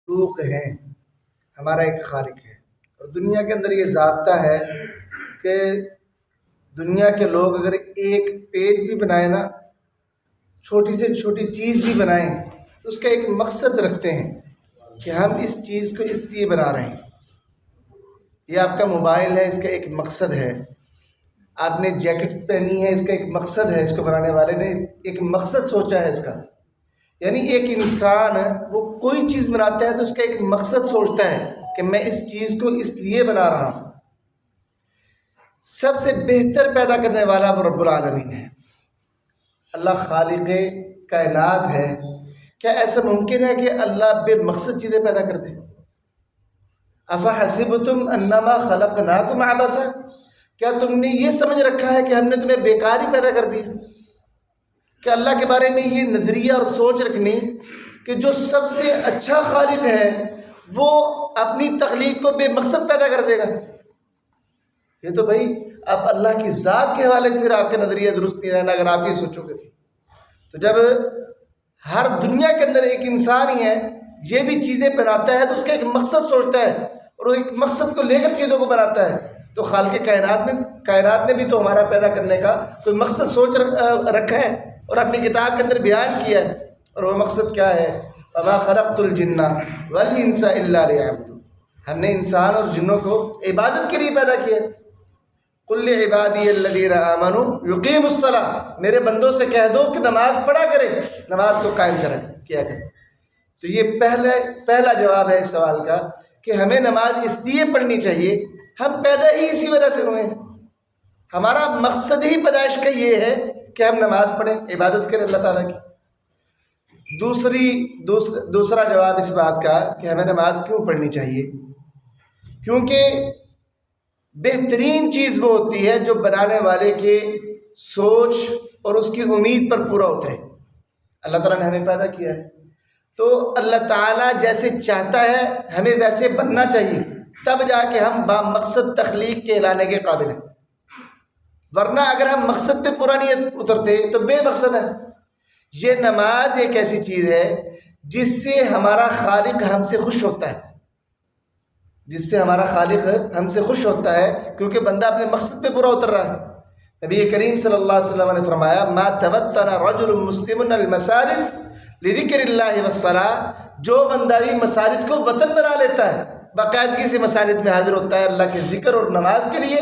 مخلوق ہیں، ہمارا ایک خالق ہے۔ اور دنیا کے اندر یہ ضابطہ ہے کہ دنیا کے لوگ اگر ایک پیج بھی بنائیں نا، چھوٹی سے چھوٹی چیز بھی بنائیں تو اس کا ایک مقصد رکھتے ہیں کہ ہم اس چیز کو اس لیے بنا رہے ہیں۔ یہ آپ کا موبائل ہے، اس کا ایک مقصد ہے۔ آپ نے جیکٹ پہنی ہے، اس کا ایک مقصد ہے، اس کو بنانے والے نے ایک مقصد سوچا ہے اس کا۔ یعنی ایک انسان وہ کوئی چیز بناتا ہے تو اس کا ایک مقصد سوچتا ہے کہ میں اس چیز کو اس لیے بنا رہا ہوں۔ سب سے بہتر پیدا کرنے والا وہ رب العالمین ہے، اللہ خالق کائنات ہے۔ کیا ایسا ممکن ہے کہ اللہ بے مقصد چیزیں پیدا کر دے؟ افحسبتم انما خلقناکم عبثا، کیا تم نے یہ سمجھ رکھا ہے کہ ہم نے تمہیں بیکار ہی پیدا کر دیا؟ کہ اللہ کے بارے میں یہ نظریہ اور سوچ رکھنی کہ جو سب سے اچھا خالق ہے وہ اپنی تخلیق کو بے مقصد پیدا کر دے گا؟ یہ تو بھائی آپ اللہ کی ذات کے حوالے سے پھر آپ کا نظریہ درست نہیں رہنا اگر آپ یہ سوچو گے۔ تو جب ہر دنیا کے اندر ایک انسان ہی ہے، یہ بھی چیزیں بناتا ہے تو اس کا ایک مقصد سوچتا ہے اور وہ ایک مقصد کو لے کر چیزوں کو بناتا ہے، تو خالق کائنات نے بھی تو ہمارا پیدا کرنے کا کوئی مقصد سوچ رکھا ہے اور اپنی کتاب کے اندر بیان کیا ہے، اور وہ مقصد کیا ہے؟ وَمَا خَلَقْتُ الْجِنَّ وَالْإِنسَ إِلَّا لِيَعْبُدُونِ، ہم نے انسان اور جنوں کو عبادت کے لیے پیدا کیا ہے۔ قُلْ لِعِبَادِيَ الَّذِينَ آمَنُوا يُقِيمُوا الصَّلَاةَ، میرے بندوں سے کہہ دو کہ نماز پڑھا کریں، نماز کو قائم کیا کریں۔ تو یہ پہلا جواب ہے اس سوال کا کہ ہمیں نماز اس لیے پڑھنی چاہیے، ہم پیدا ہی اسی وجہ سے ہوئے ہیں، ہمارا مقصد ہی پیدائش کا یہ ہے کہ ہم نماز پڑھیں، عبادت کریں اللہ تعالیٰ کی۔ دوسرا جواب اس بات کا کہ ہمیں نماز کیوں پڑھنی چاہیے، کیونکہ بہترین چیز وہ ہوتی ہے جو بنانے والے کے سوچ اور اس کی امید پر پورا اترے۔ اللہ تعالیٰ نے ہمیں پیدا کیا ہے تو اللہ تعالیٰ جیسے چاہتا ہے ہمیں ویسے بننا چاہیے، تب جا کے ہم با مقصد تخلیق کے لانے کے قابل ہیں، ورنہ اگر ہم مقصد پہ پورا نہیں اترتے تو بے مقصد ہے۔ یہ نماز ایک ایسی چیز ہے جس سے ہمارا خالق ہم سے خوش ہوتا ہے، جس سے ہمارا خالق ہم سے خوش ہوتا ہے، کیونکہ بندہ اپنے مقصد پہ پورا اتر رہا ہے۔ نبی کریم صلی اللہ علیہ وسلم نے فرمایا ما توطن رجل مسلم المساجد لذکر اللہ والصلاۃ، جو بندہ بھی مساجد کو وطن بنا لیتا ہے، باقاعدگی سے مساجد میں حاضر ہوتا ہے اللہ کے ذکر اور نماز کے لیے،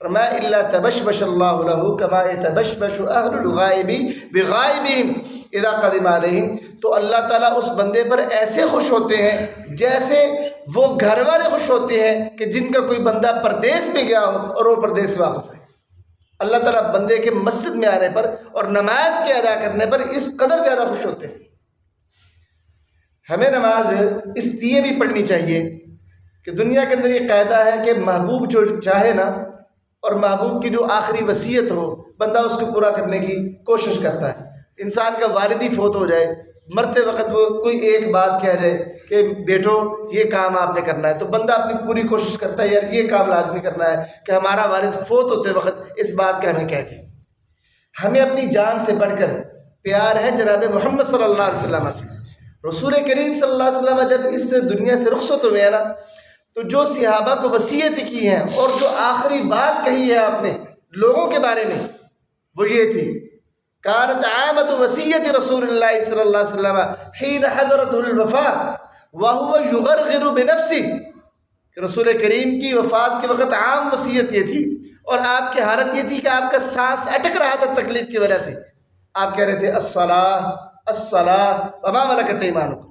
فرمایا الا تبشبش اللہ له کما یتبشبش اہل الغائب بغائبہم اذا قدم علیہم، تو اللہ تعالیٰ اس بندے پر ایسے خوش ہوتے ہیں جیسے وہ گھر والے خوش ہوتے ہیں کہ جن کا کوئی بندہ پردیس میں گیا ہو اور وہ پردیس سے واپس آئے۔ اللہ تعالیٰ بندے کے مسجد میں آنے پر اور نماز کے ادا کرنے پر اس قدر زیادہ خوش ہوتے ہیں۔ ہمیں نماز اس لیے بھی پڑھنی چاہیے کہ دنیا کے اندر یہ قاعدہ ہے کہ محبوب جو چاہے نا، اور محبوب کی جو آخری وصیت ہو بندہ اس کو پورا کرنے کی کوشش کرتا ہے۔ انسان کا والد ہی فوت ہو جائے، مرتے وقت وہ کوئی ایک بات کہہ جائے کہ بیٹو یہ کام آپ نے کرنا ہے، تو بندہ اپنی پوری کوشش کرتا ہے یار یہ کام لازمی کرنا ہے کہ ہمارا والد فوت ہوتے وقت اس بات کا ہمیں کہہ دیں۔ ہمیں اپنی جان سے بڑھ کر پیار ہے جناب محمد صلی اللہ علیہ وسلم سے۔ رسول کریم صلی اللہ علیہ وسلم جب اس دنیا سے رخصت ہوئے ہیں نا، تو جو صحابہ کو وصیت کی ہیں اور جو آخری بات کہی ہے آپ نے لوگوں کے بارے میں، وہ یہ تھی کانت عامت وصیت رسول اللہ صلی اللہ علیہ وسلم حین حضرته الوفاۃ وهو یغرغر بنفسه، کہ رسول کریم کی وفات کے وقت عام وصیت یہ تھی اور آپ کی حالت یہ تھی کہ آپ کا سانس اٹک رہا تھا تکلیف کی وجہ سے، آپ کہہ رہے تھے الصلاۃ الصلاۃ وما ملکت ایمانکم،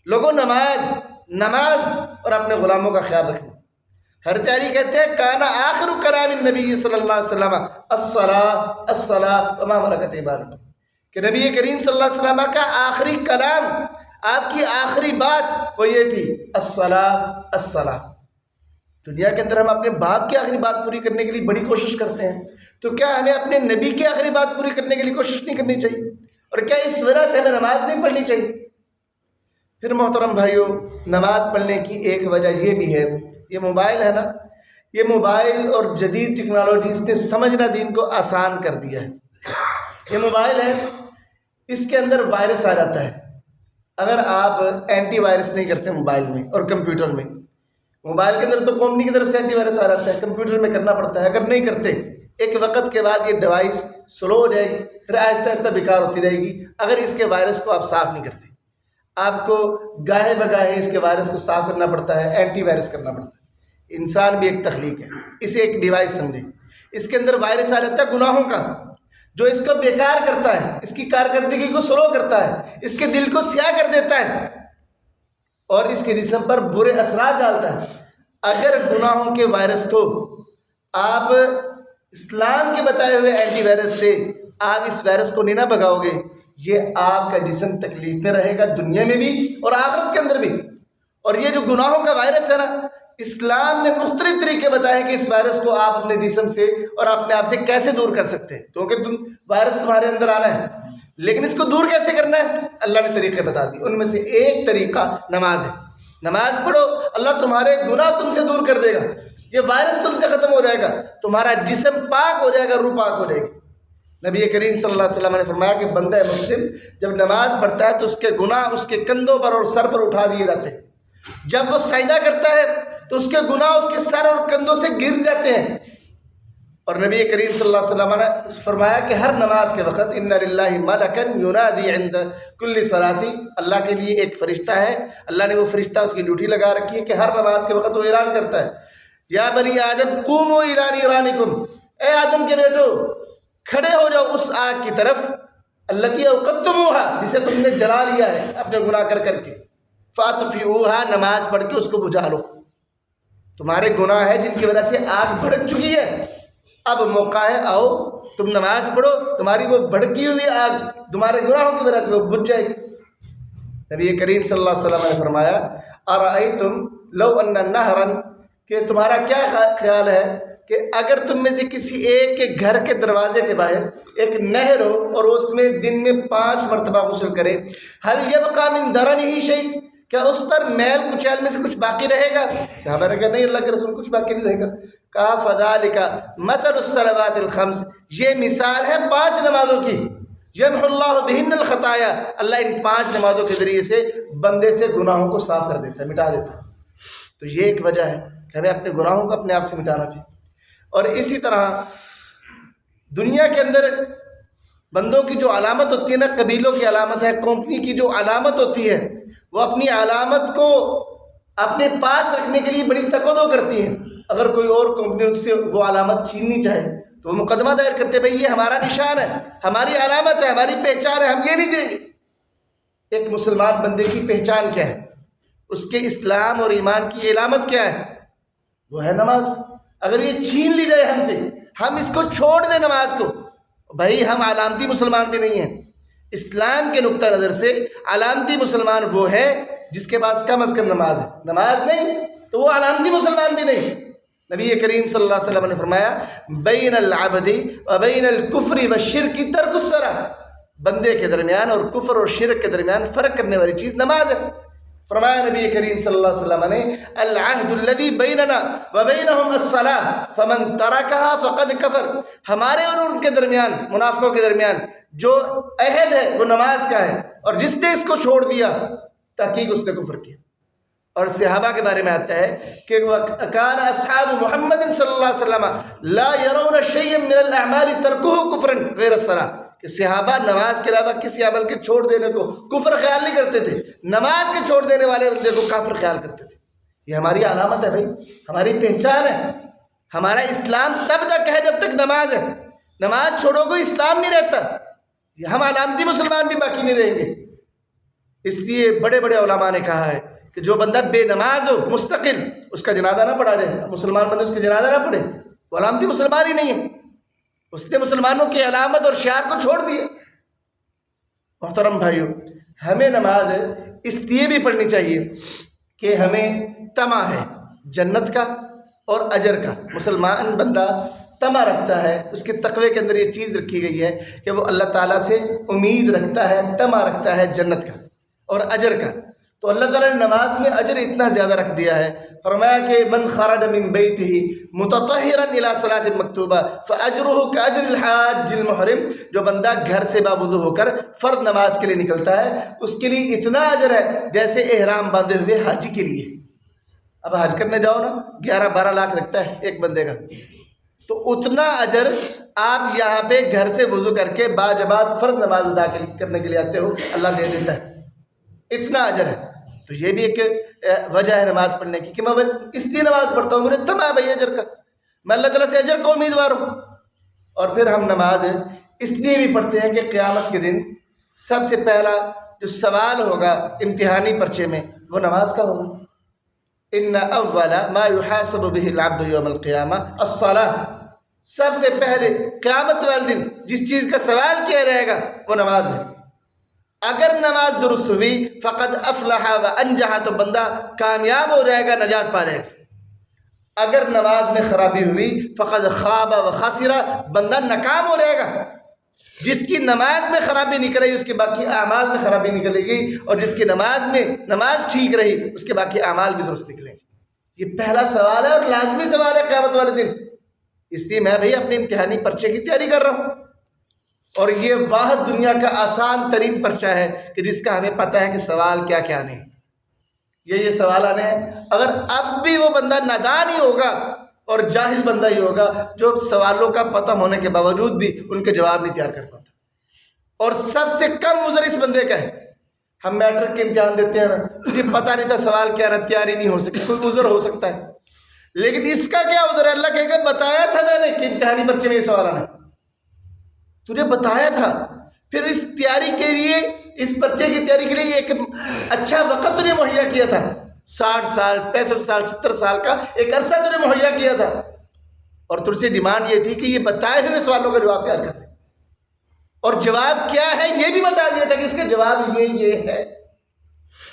لوگوں نماز اور اپنے غلاموں کا خیال رکھنا۔ حضرت علی کہتے ہیں کانا آخر کلام النبی صلی اللہ علیہ وسلم الصلاۃ الصلاۃ وما ملکت ایمانکم، کہ نبی کریم صلی اللہ علیہ وسلم کا آخری کلام، آپ کی آخری بات وہ یہ تھی الصلاۃ الصلاۃ۔ دنیا کے اندر ہم اپنے باپ کی آخری بات پوری کرنے کے لیے بڑی کوشش کرتے ہیں، تو کیا ہمیں اپنے نبی کی آخری بات پوری کرنے کے لیے کوشش نہیں کرنی چاہیے؟ اور کیا اس وجہ سے ہمیں نماز نہیں پڑھنی چاہیے؟ پھر محترم بھائیوں، نماز پڑھنے کی ایک وجہ یہ بھی ہے، یہ موبائل ہے نا، یہ موبائل اور جدید ٹیکنالوجی اس نے سمجھنا دین کو آسان کر دیا ہے۔ یہ موبائل ہے، اس کے اندر وائرس آ جاتا ہے، اگر آپ اینٹی وائرس نہیں کرتے موبائل میں اور کمپیوٹر میں، موبائل کے اندر تو کمپنی کی طرف سے اینٹی وائرس آ جاتا ہے، کمپیوٹر میں کرنا پڑتا ہے، اگر نہیں کرتے ایک وقت کے بعد یہ ڈیوائس سلو ہو جائے گی، پھر آہستہ آہستہ بیکار ہوتی رہے گی اگر اس کے وائرس کو آپ صاف نہیں کرتے۔ آپ کو گاہے بگاہے اس کے وائرس کو صاف کرنا پڑتا ہے، اینٹی وائرس کرنا پڑتا ہے۔ انسان بھی ایک تخلیق ہے، اسے ایک ڈیوائس سمجھے، اس کے اندر وائرس آ جاتا ہے گناہوں کا جو اس کو بیکار کرتا ہے، اس کی کارکردگی کو سلو کرتا ہے، اس کے دل کو سیاہ کر دیتا ہے اور اس کے جسم پر برے اثرات ڈالتا ہے۔ اگر گناہوں کے وائرس کو آپ اسلام کے بتائے ہوئے اینٹی وائرس سے آپ اس وائرس کو نہیں نہ بھگاؤ گے، یہ آپ کا جسم تکلیف میں رہے گا، دنیا میں بھی اور آخرت کے اندر بھی۔ اور یہ جو گناہوں کا وائرس ہے نا، اسلام نے مختلف طریقے بتائے کہ اس وائرس کو آپ اپنے جسم سے اور اپنے آپ سے کیسے دور کر سکتے ہیں، کیونکہ وائرس تمہارے اندر آنا ہے، لیکن اس کو دور کیسے کرنا ہے اللہ نے طریقے بتا دی۔ ان میں سے ایک طریقہ نماز ہے۔ نماز پڑھو، اللہ تمہارے گناہ تم سے دور کر دے گا، یہ وائرس تم سے ختم ہو جائے گا، تمہارا جسم پاک ہو جائے گا، روح پاک ہو جائے گی۔ نبی کریم صلی اللہ علیہ وسلم نے فرمایا کہ بندہ مسلم جب نماز پڑھتا ہے تو اس کے گناہ اس کے کندھوں پر اور سر پر اٹھا دیے جاتے ہیں، جب وہ سجدہ کرتا ہے تو اس کے گناہ اس کے سر اور کندھوں سے گر جاتے ہیں۔ اور نبی کریم صلی اللہ علیہ وسلم نے فرمایا کہ ہر نماز کے وقت ان للہ ملکا ینادی عند کل صلاۃ، اللہ کے لیے ایک فرشتہ ہے، اللہ نے وہ فرشتہ اس کی ڈیوٹی لگا رکھی ہے کہ ہر نماز کے وقت وہ اعلان کرتا ہے، یا بنی آدم قوموا الی نیرانکم، اے آدم کے بیٹو کھڑے ہو جاؤ اس آگ کی طرف، التی اوقدتموها، جسے تم نے جلا لیا ہے اپنے گناہ کر کر کے، فاطفئوها، نماز پڑھ کے اس کو بجھا لو۔ تمہارے گناہ ہے جن کی وجہ سے آگ بھڑک چکی ہے، اب موقع ہے، آؤ تم نماز پڑھو، تمہاری وہ بھڑکی ہوئی آگ تمہارے گناہوں کی وجہ سے وہ بجھ جائے گی۔ نبی کریم صلی اللہ علیہ وسلم نے فرمایا ارأیتم لو ان نہرا، کہ تمہارا کیا خیال ہے کہ اگر تم میں سے کسی ایک کے گھر کے دروازے کے باہر ایک نہر ہو اور اس میں دن میں 5 مرتبہ غسل کرے، هل یبقى من درنہ شیء، کیا اس پر میل کچیل میں سے کچھ باقی رہے گا؟ صحابہ نے کہا نہیں اللہ کے رسول، کچھ باقی نہیں رہے گا۔ کہا فذالک مثل الصلوات الخمس، یہ مثال ہے 5 نمازوں کی، یمحو اللہ بہن الخطایا، اللہ ان 5 نمازوں کے ذریعے سے بندے سے گناہوں کو صاف کر دیتا ہے، مٹا دیتا ہے۔ تو یہ ایک وجہ ہے کہ ہمیں اپنے گناہوں کو اپنے آپ سے مٹانا چاہیے۔ اور اسی طرح دنیا کے اندر بندوں کی جو علامت ہوتی ہے نا، قبیلوں کی علامت ہے، کمپنی کی جو علامت ہوتی ہے، وہ اپنی علامت کو اپنے پاس رکھنے کے لیے بڑی تکودو کرتی ہیں۔ اگر کوئی اور کمپنی اس سے وہ علامت چھیننی چاہے تو وہ مقدمہ دائر کرتے ہیں، بھائی یہ ہمارا نشان ہے، ہماری علامت ہے، ہماری پہچان ہے، ہم یہ نہیں دیں گے۔ ایک مسلمان بندے کی پہچان کیا ہے؟ اس کے اسلام اور ایمان کی علامت کیا ہے؟ وہ ہے نماز۔ اگر یہ چھین لی جائے ہم سے، ہم اس کو چھوڑ دیں نماز کو، بھائی ہم علامتی مسلمان بھی نہیں ہیں۔ اسلام کے نقطہ نظر سے علامتی مسلمان وہ ہے جس کے پاس کم از کم نماز ہے، نماز نہیں تو وہ علامتی مسلمان بھی نہیں۔ نبی کریم صلی اللہ علیہ وسلم نے فرمایا بین العبد و بین الکفر والشرک ترک الصلاۃ، بندے کے درمیان اور کفر اور شرک کے درمیان فرق کرنے والی چیز نماز ہے۔ فرمایا نبی کریم صلی اللہ علیہ وسلم نے العہد الذی بیننا و بینہم الصلاۃ فمن ترکھا فقد کفر، ہمارے اور ان کے درمیان، منافقوں کے درمیان جو عہد ہے وہ نماز کا ہے، اور جس نے اس کو چھوڑ دیا تحقیق اس نے کفر کیا۔ اور صحابہ کے بارے میں آتا ہے کہ کان اصحاب محمد صلی اللہ علیہ وسلم لا يرون شيئا من الاعمال ترکه کفرا غیر الصلاۃ، کہ صحابہ نماز کے علاوہ کسی عمل کے چھوڑ دینے کو کفر خیال نہیں کرتے تھے، نماز کے چھوڑ دینے والے بندے کو کافر خیال کرتے تھے۔ یہ ہماری علامت ہے بھائی، ہماری پہچان ہے۔ ہمارا اسلام تب تک ہے جب تک نماز ہے، نماز چھوڑو گے اسلام نہیں رہتا، ہم علامتی مسلمان بھی باقی نہیں رہیں گے۔ اس لیے بڑے بڑے علماء نے کہا ہے کہ جو بندہ بے نماز ہو مستقل، اس کا جنازہ نہ پڑھا جائے، مسلمان بندے اس کا جنازہ نہ پڑھے، وہ علامتی مسلمان ہی نہیں ہے، اس نے مسلمانوں کی علامت اور شعار کو چھوڑ دیا۔ محترم بھائیو، ہمیں نماز اس لیے بھی پڑھنی چاہیے کہ ہمیں طمع ہے جنت کا اور اجر کا۔ مسلمان بندہ طمع رکھتا ہے، اس کے تقوی کے اندر یہ چیز رکھی گئی ہے کہ وہ اللہ تعالیٰ سے امید رکھتا ہے، طمع رکھتا ہے جنت کا اور اجر کا۔ تو اللہ تعالیٰ نے نماز میں اجر اتنا زیادہ رکھ دیا ہے، فرمایا کہ من خرج من بیتہ متطہرا الی صلاۃ مکتوبہ فاجرہ کاجر الحاج المحرم، جو بندہ گھر سے باوضو ہو کر فرض نماز کے لیے نکلتا ہے اس کے لیے اتنا اجر ہے جیسے احرام باندھے ہوئے حاجی کے لیے۔ اب حج کرنے جاؤ نا 11-12 لاکھ لگتا ہے ایک بندے کا، تو اتنا اجر آپ یہاں پہ گھر سے وضو کر کے باجماعت فرض نماز ادا کرنے کے لیے آتے ہو، اللہ دے دیتا ہے، اتنا اجر ہے۔ تو یہ بھی ایک وجہ ہے نماز پڑھنے کی کہ میں اس لیے نماز پڑھتا ہوں، مجھے تمام ہے بھائی اجر کا، میں اللہ تعالیٰ سے اجر کو امیدوار ہوں۔ اور پھر ہم نماز اس لیے بھی پڑھتے ہیں کہ قیامت کے دن سب سے پہلا جو سوال ہوگا امتحانی پرچے میں وہ نماز کا ہوگا۔ ان اول ما يحاسب به العبد يوم القیامہ الصلاۃ، سب سے پہلے قیامت والے دن جس چیز کا سوال کیا رہے گا وہ نماز ہے۔ اگر نماز درست ہوئی فقد افلح و انجح، تو بندہ کامیاب ہو جائے گا، نجات پا جائے گا۔ اگر نماز میں خرابی ہوئی فقد خاب و خسر، بندہ ناکام ہو جائے گا۔ جس کی نماز میں خرابی نکل رہی اس کے باقی اعمال میں خرابی نکلے گی، اور جس کی نماز ٹھیک رہی اس کے باقی اعمال بھی درست نکلیں گے۔ یہ پہلا سوال ہے اور لازمی سوال ہے قیامت والے دن۔ اس لیے میں بھائی اپنے امتحانی پرچے کی تیاری کر رہا ہوں، اور یہ واحد دنیا کا آسان ترین پرچہ ہے کہ جس کا ہمیں پتہ ہے کہ سوال کیا کیا آنے ہیں، یہ سوال آنے ہیں۔ اگر اب بھی وہ بندہ نادان ہی ہوگا اور جاہل بندہ ہی ہوگا جو سوالوں کا پتہ ہونے کے باوجود بھی ان کے جواب نہیں تیار کر پاتا، اور سب سے کم عذر اس بندے کا ہے۔ ہم میٹرک کے امتحان دیتے ہیں نا، تجھے پتہ نہیں تھا سوال کیا ہے، تیاری نہیں ہو سکی، کوئی عذر ہو سکتا ہے، لیکن اس کا کیا عذر ہے؟ اللہ کہے گا بتایا تھا میں نے کہ امتحانی پرچے میں یہ سوال آنا، تجھے بتایا تھا۔ پھر اس تیاری کے لیے، اس پرچے کی تیاری کے لیے ایک اچھا وقت تجھے مہیا کیا تھا، 60 سال 65 سال 70 سال کا ایک عرصہ تجھے مہیا کیا تھا، اور تجھ سے ڈیمانڈ یہ تھی کہ یہ بتائے ہوئے سوالوں کا جواب تیار کر دے، اور جواب کیا ہے یہ بھی بتا دیا تھا کہ اس کا جواب یہ ہے۔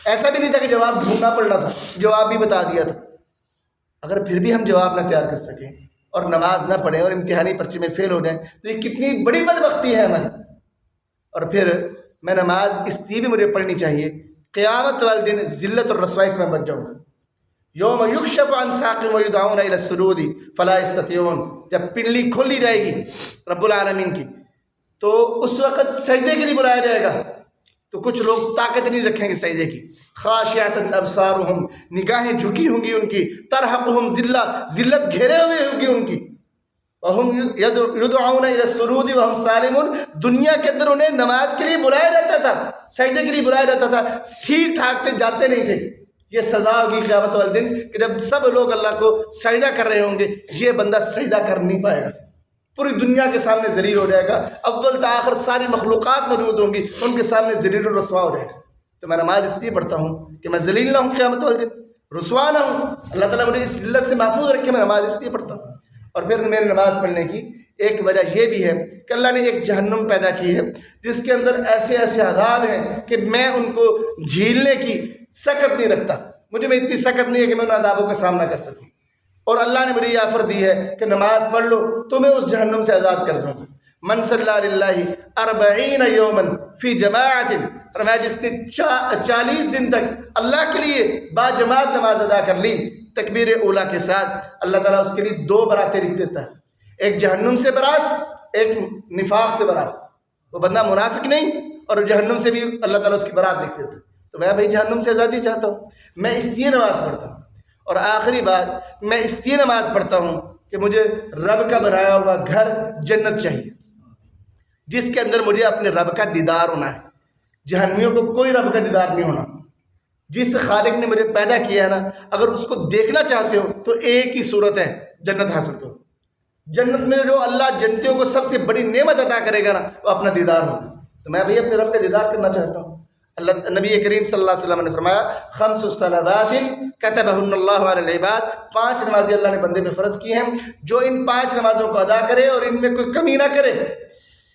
ایسا بھی نہیں تھا کہ جواب ڈھونڈنا پڑنا تھا، جواب بھی بتا دیا تھا۔ اگر پھر بھی ہم جواب نہ تیار کر سکیں اور نماز نہ پڑھیں اور امتحانی پرچے میں فیل ہو جائیں تو یہ کتنی بڑی بدبختی ہے ہماری۔ اور پھر میں نماز اس لیے بھی مجھے پڑھنی چاہیے، قیامت والے دن ذلت اور رسوائی سے میں بچ جاؤں گا۔ یوم یکشف عن ساق ویدعون الی السجود فلا یستطیعون، جب پنڈلی کھولی جائے گی رب العالمین کی تو اس وقت سجدے کے لیے بلایا جائے گا، تو کچھ لوگ طاقت نہیں رکھیں گے سجدے کی۔ خاشعۃ ابصارہم، نگاہیں جھکی ہوں گی ان کی، ترہقہم ذلہ، ذلت گھیرے ہوئے ہوگی ان کی، وہم یدعون الی السجود وہم سالمون، دنیا کے اندر انہیں نماز کے لیے بلایا جاتا تھا، سجدے کے لیے بلایا جاتا تھا، ٹھیک ٹھاک تھے، جاتے نہیں تھے۔ یہ سزا ہوگی قیامت والے دن کہ جب سب لوگ اللہ کو سجدہ کر رہے ہوں گے، یہ بندہ سجدہ کر نہیں پائے گا، پوری دنیا کے سامنے ذلیل ہو جائے گا، اول تا آخر ساری مخلوقات موجود ہوں گی، ان کے سامنے ذلیل و رسوا ہو جائے گا۔ تو میں نماز اس لیے پڑھتا ہوں کہ میں ذلیل نہ ہوں، قیامت والے دن رسوا نہ ہوں، اللہ تعالیٰ مجھے اس ذلت سے محفوظ رکھے، میں نماز اس لیے پڑھتا ہوں۔ اور پھر میری نماز پڑھنے کی ایک وجہ یہ بھی ہے کہ اللہ نے ایک جہنم پیدا کی ہے جس کے اندر ایسے ایسے عذاب ہیں کہ میں ان کو جھیلنے کی سکت نہیں رکھتا، مجھے میں اتنی سکت نہیں ہے کہ میں ان عذابوں کا سامنا کر سکوں، اور اللہ نے مجھے یہ آفر دی ہے کہ نماز پڑھ لو تو میں اس جہنم سے آزاد کر دوں گا۔ من صلی للہ 40 یوما فی جماعت، فرمایا جس نے 40 دن تک اللہ کے لیے با جماعت نماز ادا کر لی تکبیر اولیٰ کے ساتھ، اللہ تعالیٰ اس کے لیے 2 براتیں لکھ دیتا ہے، ایک جہنم سے برات، ایک نفاق سے برات۔ وہ بندہ منافق نہیں اور جہنم سے بھی اللہ تعالیٰ اس کی برات لکھ دیتا ہے۔ تو میں بھائی جہنم سے آزادی چاہتا ہوں، میں اس لیے نماز پڑھتا ہوں۔ اور آخری بات، میں اس لیے نماز پڑھتا ہوں کہ مجھے رب کا بنایا ہوا گھر جنت چاہیے جس کے اندر مجھے اپنے رب کا دیدار ہونا ہے، جہنمیوں کو کوئی رب کا دیدار نہیں ہونا۔ جس خالق نے مجھے پیدا کیا ہے نا، اگر اس کو دیکھنا چاہتے ہو تو ایک ہی صورت ہے، جنت حاصل کرو۔ جنت میں جو اللہ جنتیوں کو سب سے بڑی نعمت عطا کرے گا نا، وہ اپنا دیدار ہوگا۔ تو میں بھی اپنے رب کا دیدار کرنا چاہتا ہوں۔ اللہ نبی کریم صلی اللہ علیہ وسلم نے فرمایا 5 صلوات کتبہن اللہ علی العباد، 5 نمازیں اللہ نے بندے پہ فرض کی ہیں، جو ان 5 نمازوں کو ادا کرے اور ان میں کوئی کمی نہ کرے،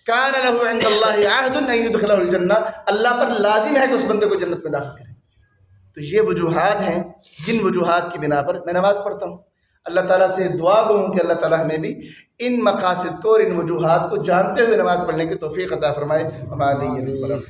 کان لہ عند اللہ عہد ان یدخلہ الجنہ، اللہ پر لازم ہے کہ اس بندے کو جنت میں داخل کرے۔ تو یہ وجوہات ہیں جن وجوہات کی بنا پر میں نماز پڑھتا ہوں۔ اللہ تعالیٰ سے دعا گو کہ اللہ تعالیٰ ہمیں بھی ان مقاصد کو اور ان وجوہات کو جانتے ہوئے نماز پڑھنے کی توفیق عطا فرمائے۔ وما علیہ السلام۔